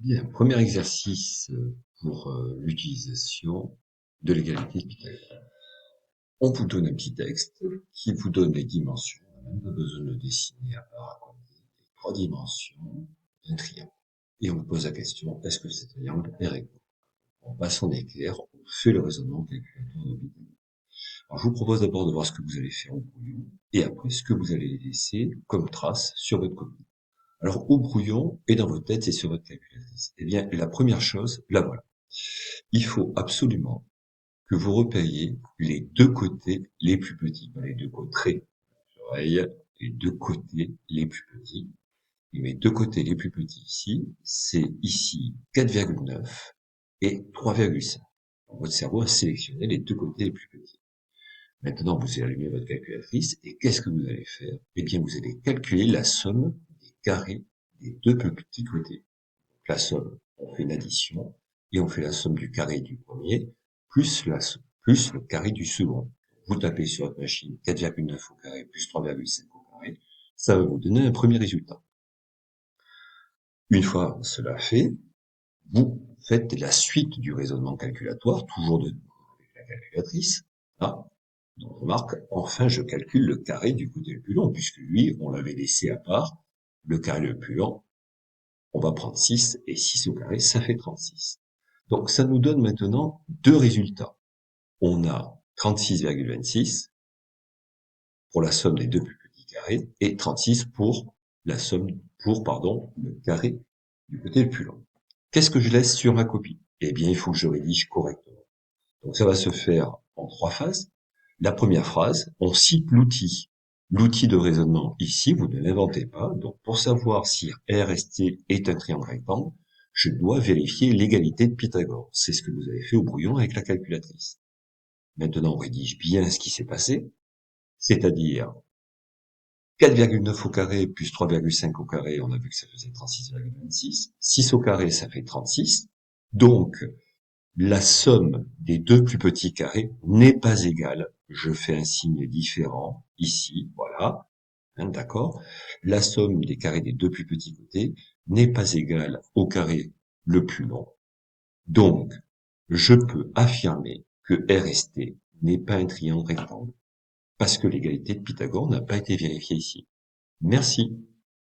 Bien, premier exercice pour l'utilisation de l'égalité de Pythagore. On vous donne un petit texte qui vous donne les dimensions. On n'a même pas besoin de le dessiner à part à côté. Les trois dimensions d'un triangle. Et on vous pose la question, est-ce que ce triangle est rectangle? On passe en éclair, on fait le raisonnement calculatoire de Pythagore. Alors, je vous propose d'abord de voir ce que vous allez faire au brouillon, et après ce que vous allez laisser comme trace sur votre copie. Alors, au brouillon et dans votre tête et sur votre calculatrice. Eh bien, la première chose, la voilà. Il faut absolument que vous repériez les deux côtés les plus petits, pas les deux côtés, les deux côtés les plus petits. Et mes deux côtés les plus petits ici, c'est ici 4,9 et 3,5. Votre cerveau a sélectionné les deux côtés les plus petits. Maintenant, vous allez allumer votre calculatrice et qu'est-ce que vous allez faire? Eh bien, vous allez calculer la somme des carrés des deux plus petits côtés. La somme, on fait une addition et on fait la somme du carré du premier plus plus le carré du second. Vous tapez sur votre machine 4,9 au carré plus 3,5 au carré, ça va vous donner un premier résultat. Une fois cela fait, vous faites la suite du raisonnement calculatoire, toujours avec la calculatrice. Ah, donc remarque, enfin je calcule le carré du côté le plus long, puisque lui, on l'avait laissé à part, le carré le plus long, on va prendre 6, et 6 au carré, ça fait 36. Donc ça nous donne maintenant deux résultats. On a 36,26 pour la somme des deux plus petits carrés, et 36 pour le carré du côté le plus long. Qu'est-ce que je laisse sur ma copie? Eh bien, il faut que je rédige correctement. Donc ça va se faire en trois phases. La première phrase, on cite l'outil. L'outil de raisonnement ici, vous ne l'inventez pas. Donc pour savoir si RST est un triangle rectangle, je dois vérifier l'égalité de Pythagore. C'est ce que vous avez fait au brouillon avec la calculatrice. Maintenant, on rédige bien ce qui s'est passé, c'est-à-dire 4,9 au carré plus 3,5 au carré, on a vu que ça faisait 36,26. 6 au carré, ça fait 36. Donc, la somme des deux plus petits carrés n'est pas égale. Je fais un signe différent ici, voilà, hein, d'accord. La somme des carrés des deux plus petits côtés n'est pas égale au carré le plus long. Donc, je peux affirmer que RST n'est pas un triangle rectangle parce que l'égalité de Pythagore n'a pas été vérifiée ici. Merci.